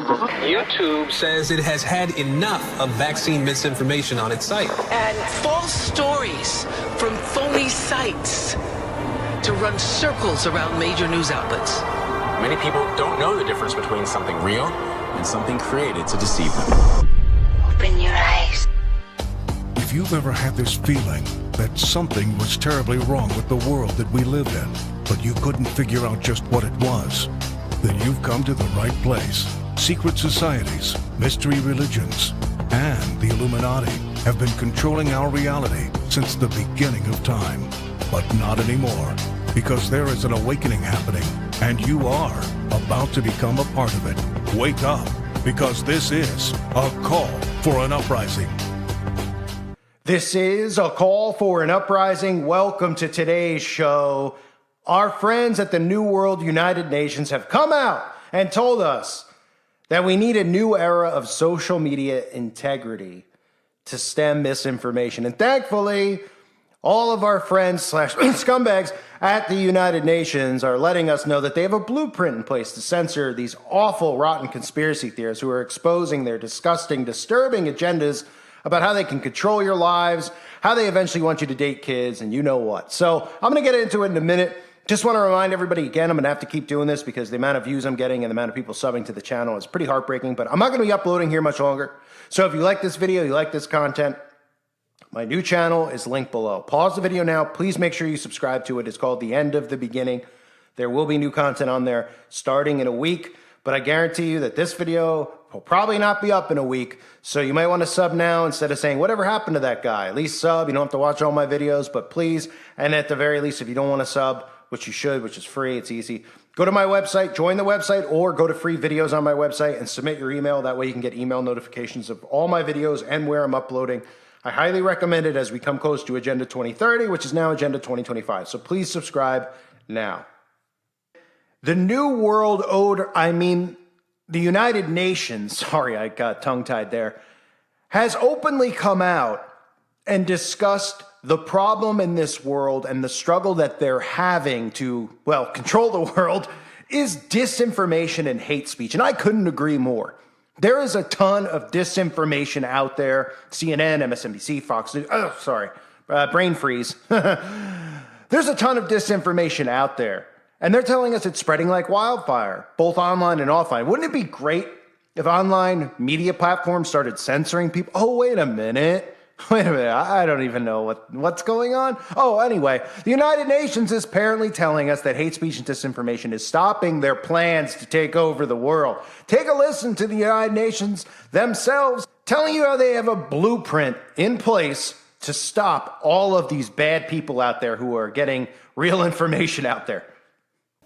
YouTube says it has had enough of vaccine misinformation on its site. And false stories from phony sites to run circles around major news outlets. Many people don't know the difference between something real and something created to deceive them. Open your eyes. If you've ever had this feeling that something was terribly wrong with the world that we live in, but you couldn't figure out just what it was, then you've come to the right place. Secret societies, mystery religions, and the Illuminati have been controlling our reality since the beginning of time. But not anymore, because there is an awakening happening, and you are about to become a part of it. Wake up, because this is a call for an uprising. This is a call for an uprising. Welcome to today's show. Our friends at the New World United Nations have come out and told us that we need a new era of social media integrity to stem misinformation. And thankfully, all of our friends / scumbags at the United Nations are letting us know that they have a blueprint in place to censor these awful, rotten conspiracy theorists who are exposing their disgusting, disturbing agendas about how they can control your lives, how they eventually want you to date kids, and you know what. So I'm going to get into it in a minute. Just want to remind everybody again, I'm going to have to keep doing this because the amount of views I'm getting and the amount of people subbing to the channel is pretty heartbreaking, but I'm not going to be uploading here much longer. So if you like this video, you like this content, my new channel is linked below. Pause the video now. Please make sure you subscribe to it. It's called The End of the Beginning. There will be new content on there starting in a week, but I guarantee you that this video will probably not be up in a week. So you might want to sub now instead of saying, whatever happened to that guy? At least sub. You don't have to watch all my videos, but please. And at the very least, if you don't want to sub, which you should, which is free, it's easy, go to my website, join the website, or go to free videos on my website and submit your email. That way you can get email notifications of all my videos and where I'm uploading. I highly recommend it as we come close to Agenda 2030, which is now Agenda 2025. So please subscribe now. The the United Nations, sorry, I got tongue-tied there, has openly come out and discussed the problem in this world and the struggle that they're having to, well, control the world is disinformation and hate speech. And I couldn't agree more. There is a ton of disinformation out there. CNN, MSNBC, Fox News, brain freeze. There's a ton of disinformation out there. And they're telling us it's spreading like wildfire, both online and offline. Wouldn't it be great if online media platforms started censoring people? Oh, wait a minute. I don't even know what's going on. Oh, anyway, the United Nations is apparently telling us that hate speech and disinformation is stopping their plans to take over the world. Take a listen to the United Nations themselves telling you how they have a blueprint in place to stop all of these bad people out there who are getting real information out there.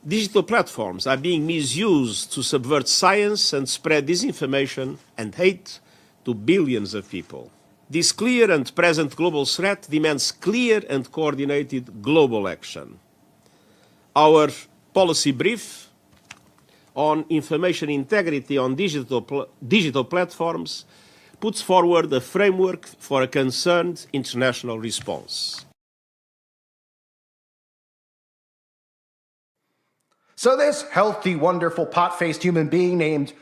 Digital platforms are being misused to subvert science and spread disinformation and hate to billions of people. This clear and present global threat demands clear and coordinated global action. Our policy brief on information integrity on digital platforms puts forward a framework for a concerned international response. So this healthy, wonderful, pot-faced human being named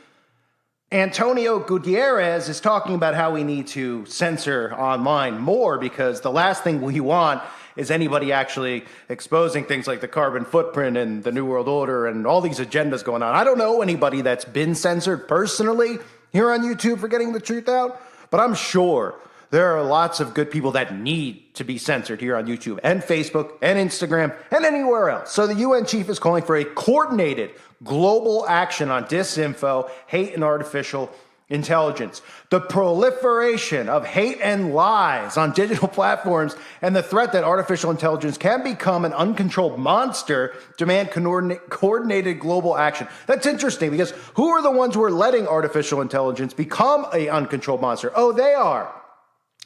Antonio Gutierrez is talking about how we need to censor online more because the last thing we want is anybody actually exposing things like the carbon footprint and the New World Order and all these agendas going on. I don't know anybody that's been censored personally here on YouTube for getting the truth out, but I'm sure there are lots of good people that need to be censored here on YouTube and Facebook and Instagram and anywhere else. So the UN chief is calling for a coordinated global action on disinfo, hate, and artificial intelligence. The proliferation of hate and lies on digital platforms and the threat that artificial intelligence can become an uncontrolled monster demand coordinated global action. That's interesting because who are the ones who are letting artificial intelligence become an uncontrolled monster? Oh, they are.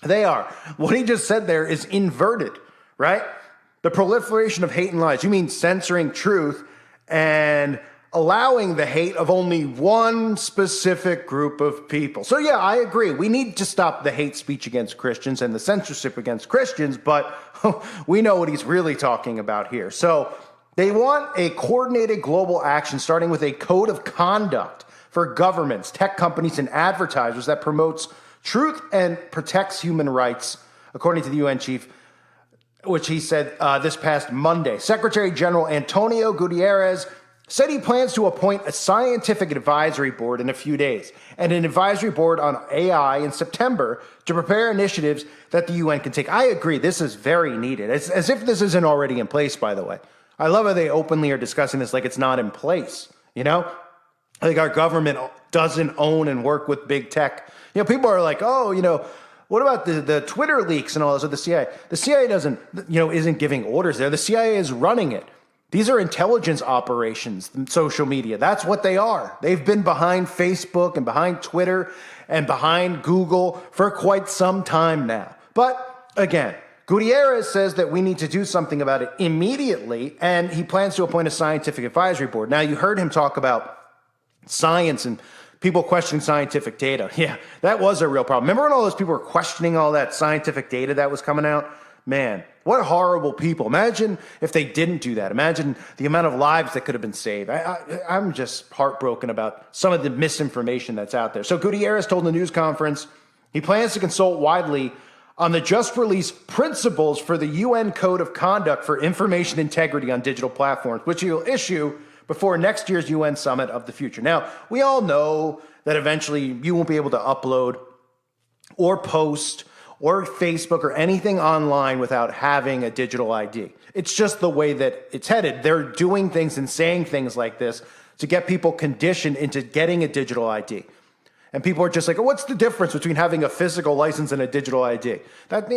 They are. What he just said there is inverted, right? The proliferation of hate and lies. You mean censoring truth and allowing the hate of only one specific group of people. So yeah, I agree. We need to stop the hate speech against Christians and the censorship against Christians, but we know what he's really talking about here. So they want a coordinated global action starting with a code of conduct for governments, tech companies, and advertisers that promotes truth and protects human rights, according to the UN chief, which he said this past Monday. Secretary General Antonio Guterres said he plans to appoint a scientific advisory board in a few days and an advisory board on AI in September to prepare initiatives that the UN can take. I agree, this is very needed, as if this isn't already in place, by the way. I love how they openly are discussing this like it's not in place, you know? Like our government doesn't own and work with big tech. You know, people are like, oh, you know, what about the Twitter leaks and all this with the CIA? The CIA doesn't, isn't giving orders there. The CIA is running it. These are intelligence operations, social media. That's what they are. They've been behind Facebook and behind Twitter and behind Google for quite some time now. But again, Gutierrez says that we need to do something about it immediately, and he plans to appoint a scientific advisory board. Now, you heard him talk about science and people questioning scientific data. Yeah, that was a real problem. Remember when all those people were questioning all that scientific data that was coming out? Man, what horrible people. Imagine if they didn't do that. Imagine the amount of lives that could have been saved. I'm just heartbroken about some of the misinformation that's out there. So Gutierrez told the news conference he plans to consult widely on the just released principles for the UN Code of Conduct for Information Integrity on Digital Platforms, which he'll issue before next year's UN Summit of the Future. Now, we all know that eventually you won't be able to upload or post or Facebook or anything online without having a digital ID. It's just the way that it's headed. They're doing things and saying things like this to get people conditioned into getting a digital ID. And people are just like, oh, what's the difference between having a physical license and a digital ID? That,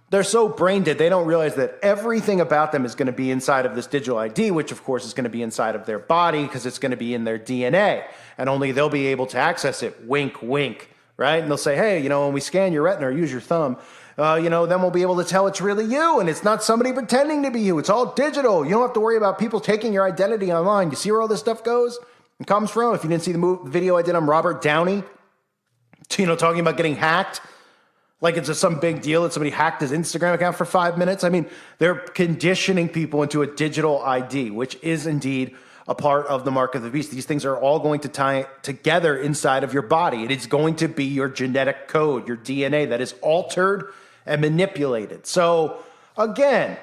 they're so brain dead, they don't realize that everything about them is going to be inside of this digital ID, which of course is going to be inside of their body because it's going to be in their DNA. And only they'll be able to access it. Wink, wink. Right? And they'll say, hey, when we scan your retina or use your thumb, then we'll be able to tell it's really you and it's not somebody pretending to be you. It's all digital. You don't have to worry about people taking your identity online. You see where all this stuff goes and comes from? If you didn't see the video I did on Robert Downey, talking about getting hacked, like it's some big deal that somebody hacked his Instagram account for 5 minutes. I mean, they're conditioning people into a digital ID, which is indeed a part of the mark of the beast. These things are all going to tie together inside of your body. It is going to be your genetic code, your DNA that is altered and manipulated. So again,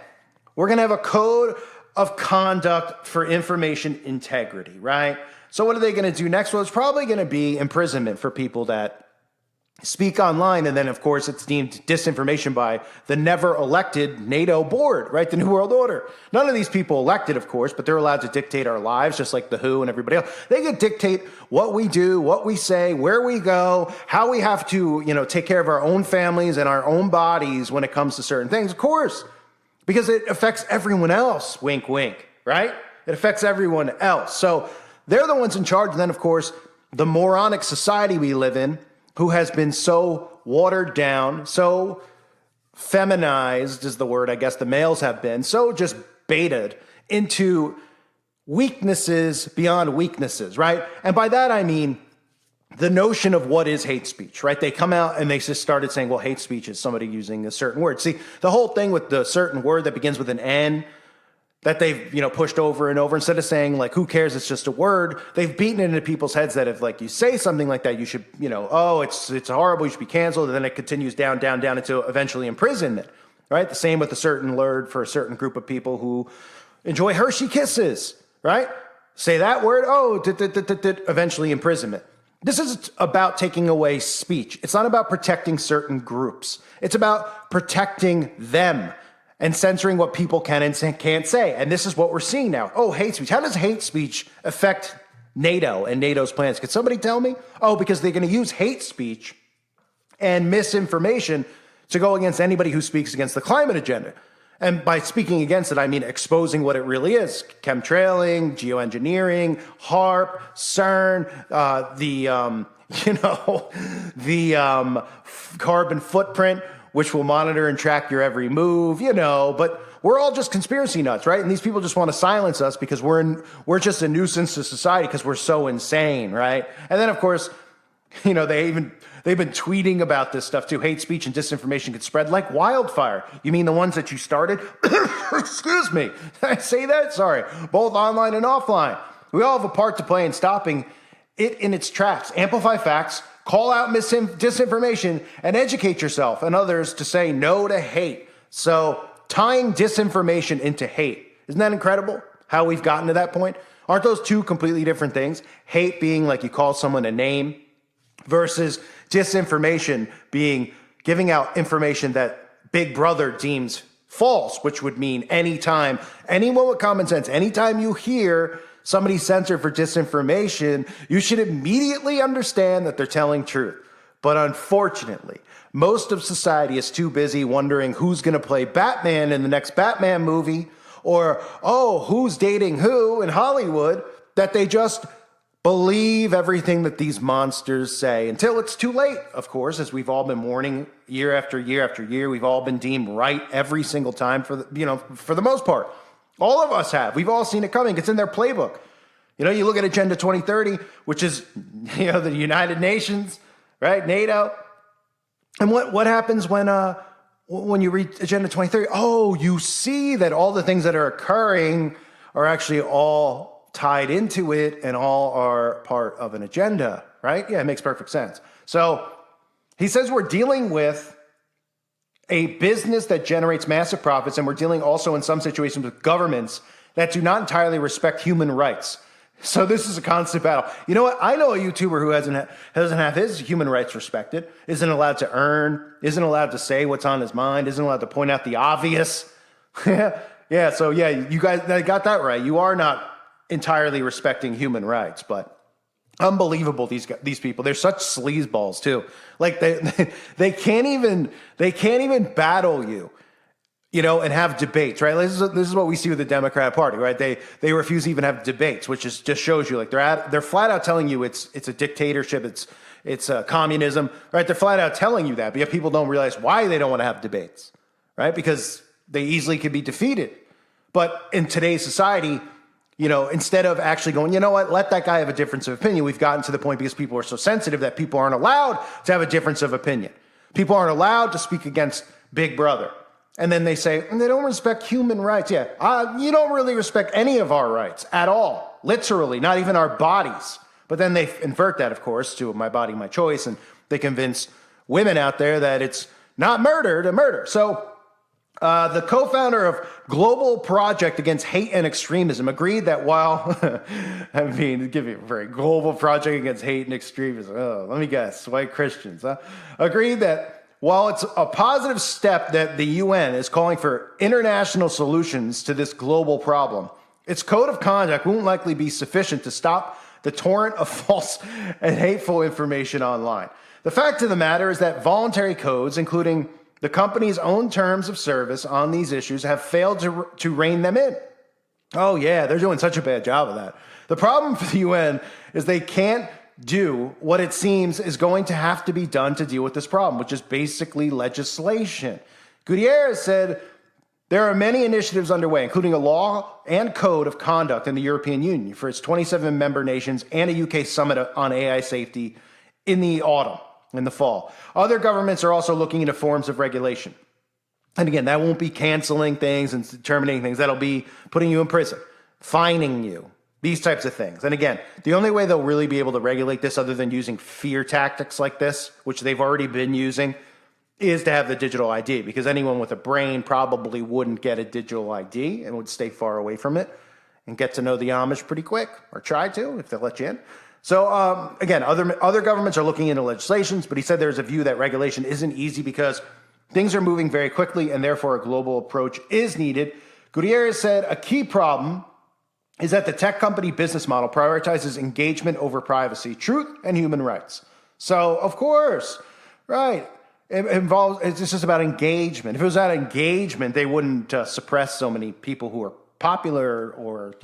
we're going to have a code of conduct for information integrity, right? So what are they going to do next? Well, it's probably going to be imprisonment for people that speak online, and then, of course, it's deemed disinformation by the never-elected NATO board, right? The New World Order. None of these people elected, of course, but they're allowed to dictate our lives, just like the WHO and everybody else. They can dictate what we do, what we say, where we go, how we have to, take care of our own families and our own bodies when it comes to certain things, of course, because it affects everyone else, wink, wink, right? It affects everyone else. So they're the ones in charge. And then, of course, the moronic society we live in, who has been so watered down, so feminized is the word, I guess the males have been, so just baited into weaknesses beyond weaknesses, right? And by that I mean the notion of what is hate speech, right? They come out and they just started saying, well, hate speech is somebody using a certain word. See, the whole thing with the certain word that begins with an N, that they've, pushed over and over, instead of saying, like, who cares, it's just a word, they've beaten it into people's heads that if, like, you say something like that, you should, oh, it's horrible, you should be canceled, and then it continues down into eventually imprisonment, right? The same with a certain word for a certain group of people who enjoy Hershey Kisses, right? Say that word, oh, eventually imprisonment. This is about taking away speech. It's not about protecting certain groups. It's about protecting them and censoring what people can and can't say. And this is what we're seeing now. Oh, hate speech. How does hate speech affect NATO and NATO's plans? Could somebody tell me? Oh, because they're going to use hate speech and misinformation to go against anybody who speaks against the climate agenda. And by speaking against it, I mean exposing what it really is. Chemtrailing, geoengineering, HARP, CERN, the carbon footprint, which will monitor and track your every move, but we're all just conspiracy nuts, right? And these people just want to silence us because we're just a nuisance to society because we're so insane, right? And then, of course, they've been tweeting about this stuff too. Hate speech and disinformation could spread like wildfire. You mean the ones that you started? Excuse me. Did I say that? Sorry. Both online and offline. We all have a part to play in stopping it in its tracks. Amplify facts, call out disinformation, and educate yourself and others to say no to hate. So tying disinformation into hate, isn't that incredible how we've gotten to that point? Aren't those two completely different things? Hate being like you call someone a name versus disinformation being giving out information that Big Brother deems false, which would mean anytime, anyone with common sense, anytime you hear somebody censored for disinformation, you should immediately understand that they're telling truth. But unfortunately, most of society is too busy wondering who's going to play Batman in the next Batman movie, or, oh, who's dating who in Hollywood, that they just believe everything that these monsters say until it's too late, of course, as we've all been warning year after year after year. We've all been deemed right every single time for the most part. All of us have. We've all seen it coming. It's in their playbook. You look at Agenda 2030, which is, the United Nations, right? NATO. And what happens when you read Agenda 2030? Oh, you see that all the things that are occurring are actually all tied into it and all are part of an agenda, right? Yeah, it makes perfect sense. So he says we're dealing with a business that generates massive profits, and we're dealing also in some situations with governments that do not entirely respect human rights. So this is a constant battle. You know what? I know a YouTuber who doesn't have his human rights respected, isn't allowed to earn, isn't allowed to say what's on his mind, isn't allowed to point out the obvious. Yeah, so yeah, you guys got that right. You are not entirely respecting human rights, but unbelievable, these people. They're such sleazeballs too. Like they can't even battle you, and have debates, right? This is what we see with the Democrat Party, right? They refuse to even have debates, which just shows you like they're flat out telling you it's a dictatorship, it's communism, right? They're flat out telling you that, but yet people don't realize why they don't want to have debates, right? Because they easily could be defeated. But in today's society, instead of actually going, you know what, let that guy have a difference of opinion, we've gotten to the point because people are so sensitive that people aren't allowed to have a difference of opinion. People aren't allowed to speak against Big Brother. And then they say, they don't respect human rights. Yeah, you don't really respect any of our rights at all, literally, not even our bodies. But then they invert that, of course, to my body, my choice, and they convince women out there that it's not murder to murder. So the co-founder of Global Project Against Hate and Extremism agreed that while, give me a very Global Project Against Hate and Extremism. Oh, let me guess, white Christians, huh? Agreed that while it's a positive step that the UN is calling for international solutions to this global problem, its code of conduct won't likely be sufficient to stop the torrent of false and hateful information online. The fact of the matter is that voluntary codes, including the company's own terms of service on these issues, have failed to rein them in. Oh yeah, they're doing such a bad job of that. The problem for the UN is they can't do what it seems is going to have to be done to deal with this problem, which is basically legislation. Gutierrez said there are many initiatives underway, including a law and code of conduct in the European Union for its 27 member nations and a UK summit on AI safety in the autumn, in the fall. Other governments are also looking into forms of regulation. And again, that won't be canceling things and terminating things. That'll be putting you in prison, fining you, these types of things. And again, the only way they'll really be able to regulate this other than using fear tactics like this, which they've already been using, is to have the digital ID, because anyone with a brain probably wouldn't get a digital ID and would stay far away from it and get to know the Amish pretty quick, or try to if they'll let you in. So again, other governments are looking into legislations, but he said there's a view that regulation isn't easy because things are moving very quickly and therefore a global approach is needed. Gutierrez said a key problem is that the tech company business model prioritizes engagement over privacy, truth, and human rights. So, of course, right, it's just about engagement. If it was about engagement, they wouldn't suppress so many people who are popular or,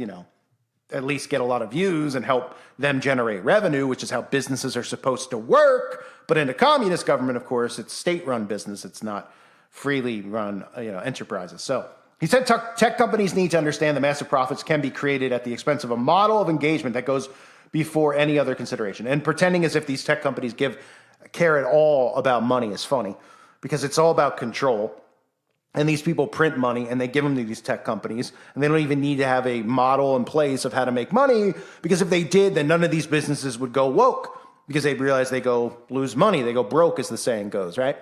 at least get a lot of views and help them generate revenue, which is how businesses are supposed to work. But in a communist government, of course, it's state-run business. It's not freely run, enterprises. So he said tech companies need to understand that massive profits can be created at the expense of a model of engagement that goes before any other consideration. And pretending as if these tech companies care at all about money is funny, because it's all about control. And these people print money and they give them to these tech companies, and they don't even need to have a model in place of how to make money, because if they did, then none of these businesses would go woke, because they'd realize they go lose money. They go broke, as the saying goes, right?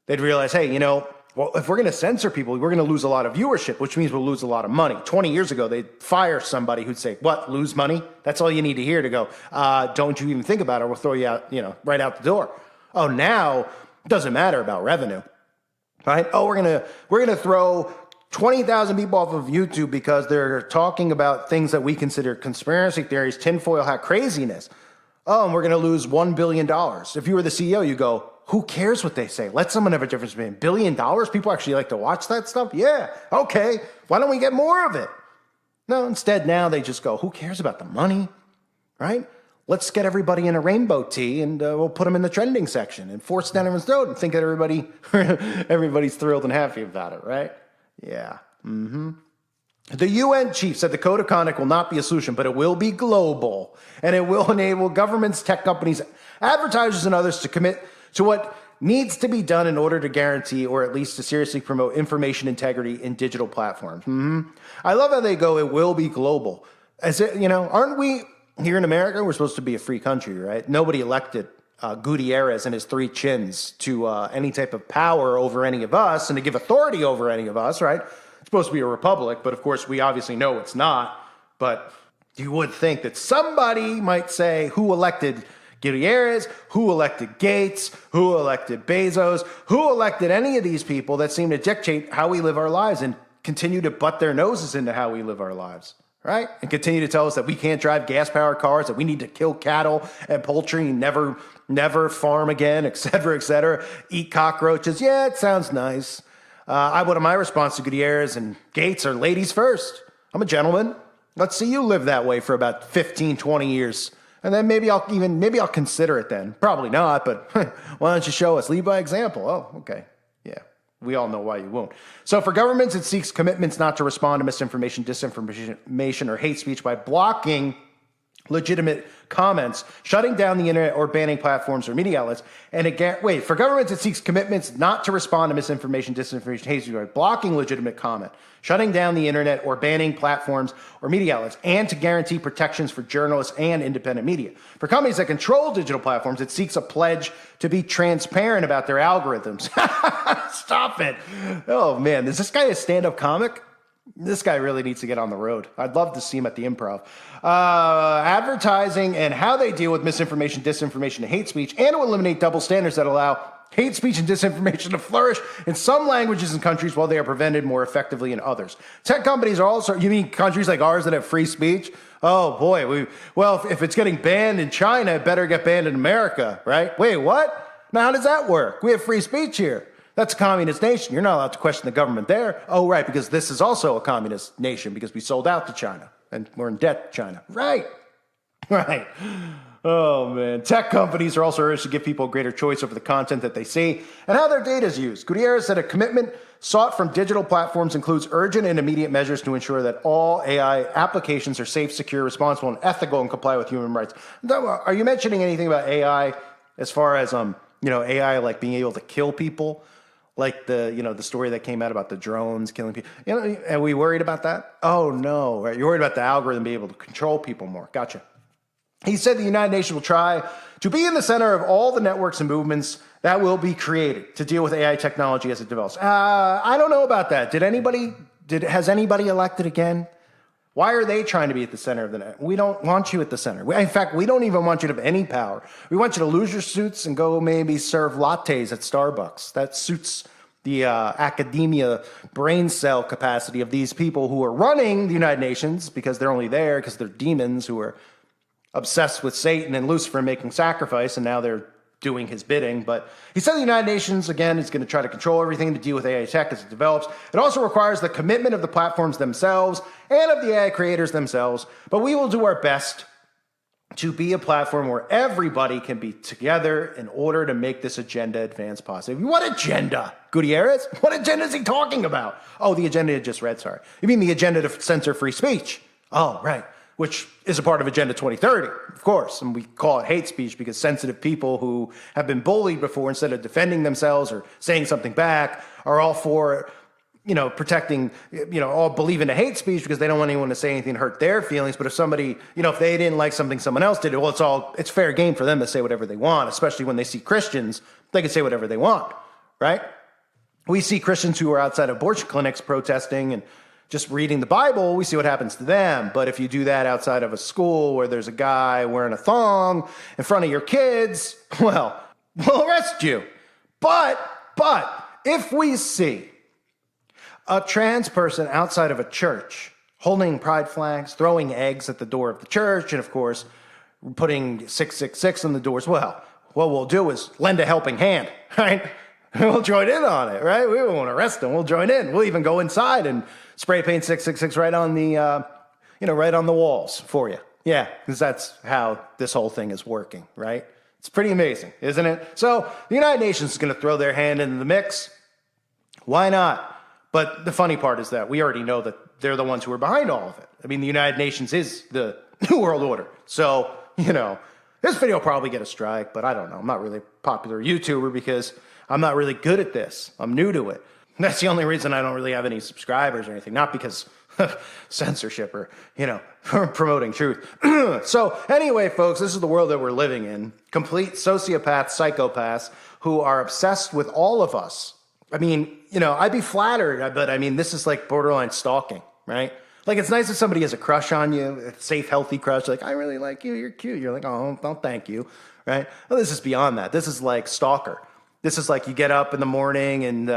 They'd realize, hey, well, if we're going to censor people, we're going to lose a lot of viewership, which means we'll lose a lot of money. 20 years ago, they'd fire somebody who'd say, what, lose money? That's all you need to hear to go, don't you even think about it, we'll throw you out, right out the door. Oh, now it doesn't matter about revenue, right? Oh, we're gonna throw 20,000 people off of YouTube because they're talking about things that we consider conspiracy theories, tinfoil hat craziness. Oh, and we're going to lose $1 billion. If you were the CEO, you go, who cares what they say? Let someone have a difference between $1 billion. People actually like to watch that stuff? Yeah, okay. Why don't we get more of it? No, instead now they just go, who cares about the money, right? Let's get everybody in a rainbow tee and we'll put them in the trending section and force it down everyone's throat and think that everybody's thrilled and happy about it, right? Yeah. The UN chief said the code of conduct will not be a solution, but it will be global, and it will enable governments, tech companies, advertisers, and others to commit to what needs to be done in order to guarantee, or at least to seriously promote, information integrity in digital platforms. I love how they go, it will be global. As it, aren't we here in America? We're supposed to be a free country, right? Nobody elected Gutierrez and his three chins to any type of power over any of us and to give authority over any of us, right? It's supposed to be a republic, but of course we obviously know it's not. But you would think that somebody might say, who elected Gutierrez, who elected Gates, who elected Bezos, who elected any of these people that seem to dictate how we live our lives and continue to butt their noses into how we live our lives, right? And continue to tell us that we can't drive gas-powered cars, that we need to kill cattle and poultry and never farm again, et cetera, eat cockroaches. Yeah, it sounds nice. One of my response to Gutierrez and Gates are ladies first. I'm a gentleman. Let's see you live that way for about 15, 20 years. And then maybe I'll consider it then. Probably not, but why don't you show us? Lead by example. Oh, okay. Yeah. We all know why you won't. So for governments, it seeks commitments not to respond to misinformation, disinformation, or hate speech by blocking legitimate comments, shutting down the internet, or banning platforms or media outlets. And for governments, it seeks commitments not to respond to misinformation, disinformation, hate speech by blocking legitimate comment, shutting down the internet, or banning platforms or media outlets, and to guarantee protections for journalists and independent media. For companies that control digital platforms, it seeks a pledge to be transparent about their algorithms. Stop it. Oh, man. Is this guy a stand-up comic? This guy really needs to get on the road. I'd love to see him at the Improv. Advertising and how they deal with misinformation, disinformation, and hate speech, and to eliminate double standards that allow hate speech and disinformation to flourish in some languages and countries while they are prevented more effectively in others. Tech companies are also, you mean countries like ours that have free speech? Oh boy, if it's getting banned in China, it better get banned in America, right? Wait, what? Now how does that work? We have free speech here. That's a communist nation. You're not allowed to question the government there. Oh, right, because this is also a communist nation because we sold out to China and we're in debt to China. Right. Oh, man. Tech companies are also urged to give people greater choice over the content that they see and how their data is used. Gutierrez said a commitment sought from digital platforms includes urgent and immediate measures to ensure that all AI applications are safe, secure, responsible, and ethical and comply with human rights. Are you mentioning anything about AI as far as, AI like being able to kill people? Like the story that came out about the drones killing people. Are we worried about that? Oh, no. Right? You're worried about the algorithm being able to control people more. Gotcha. He said the United Nations will try to be in the center of all the networks and movements that will be created to deal with AI technology as it develops. I don't know about that. Has anybody elected again? Why are they trying to be at the center of the net? We don't want you at the center. In fact, we don't even want you to have any power. We want you to lose your suits and go maybe serve lattes at Starbucks. That suits the academia brain cell capacity of these people who are running the United Nations because they're only there because they're demons who are obsessed with Satan and Lucifer making sacrifice, and now they're doing his bidding. But he said the United Nations, again, is going to try to control everything to deal with AI tech as it develops. It also requires the commitment of the platforms themselves and of the AI creators themselves. But we will do our best to be a platform where everybody can be together in order to make this agenda advance positive. What agenda? Gutierrez? What agenda is he talking about? Oh, the agenda I just read, sorry. You mean the agenda to censor free speech? Oh, right. Which is a part of Agenda 2030, of course. And we call it hate speech because sensitive people who have been bullied before, instead of defending themselves or saying something back, are all for protecting, all believe in the hate speech because they don't want anyone to say anything to hurt their feelings. But if somebody, if they didn't like something someone else did, well, it's fair game for them to say whatever they want, especially when they see Christians, they can say whatever they want, right? We see Christians who are outside abortion clinics protesting and just reading the Bible, we see what happens to them. But if you do that outside of a school where there's a guy wearing a thong in front of your kids, well, we'll arrest you. But if we see a trans person outside of a church holding pride flags, throwing eggs at the door of the church, and of course, putting 666 on the doors, well, what we'll do is lend a helping hand, right? We'll join in on it, right? We won't arrest them. We'll join in. We'll even go inside and spray paint 666 right on the, right on the walls for you. Yeah, because that's how this whole thing is working, right? It's pretty amazing, isn't it? So the United Nations is going to throw their hand into the mix. Why not? But the funny part is that we already know that they're the ones who are behind all of it. I mean, the United Nations is the New World Order. So, this video will probably get a strike, but I don't know. I'm not really a popular YouTuber because I'm not really good at this. I'm new to it. That's the only reason I don't really have any subscribers or anything. Not because of censorship or, promoting truth. So anyway, folks, this is the world that we're living in. Complete sociopaths, psychopaths who are obsessed with all of us. I mean, I'd be flattered, but I mean, this is like borderline stalking, right? Like, it's nice if somebody has a crush on you, a safe, healthy crush. Like, I really like you. You're cute. You're like, oh, thank you, right? Well, this is beyond that. This is like stalker. This is like you get up in the morning and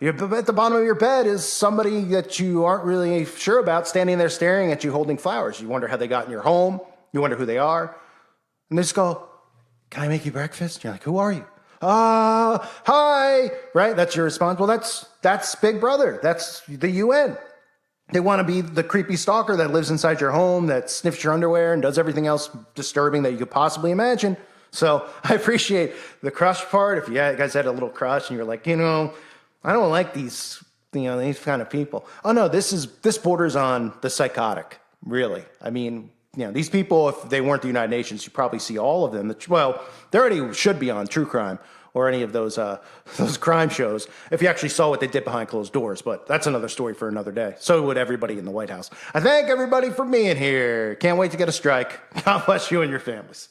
you're at the bottom of your bed is somebody that you aren't really sure about standing there staring at you holding flowers. You wonder how they got in your home. You wonder who they are. And they just go, can I make you breakfast? You're like, who are you? Hi, right? That's your response. Well, that's Big Brother. That's the UN. They want to be the creepy stalker that lives inside your home, that sniffs your underwear and does everything else disturbing that you could possibly imagine. So I appreciate the crush part. If you guys had a little crush and you're like, I don't like these kind of people. Oh no, this borders on the psychotic, really. I mean, these people, if they weren't the United Nations, you probably see all of them. Well, they already should be on true crime or any of those crime shows if you actually saw what they did behind closed doors. But that's another story for another day. So would everybody in the White House. I thank everybody for being here. Can't wait to get a strike. God bless you and your families.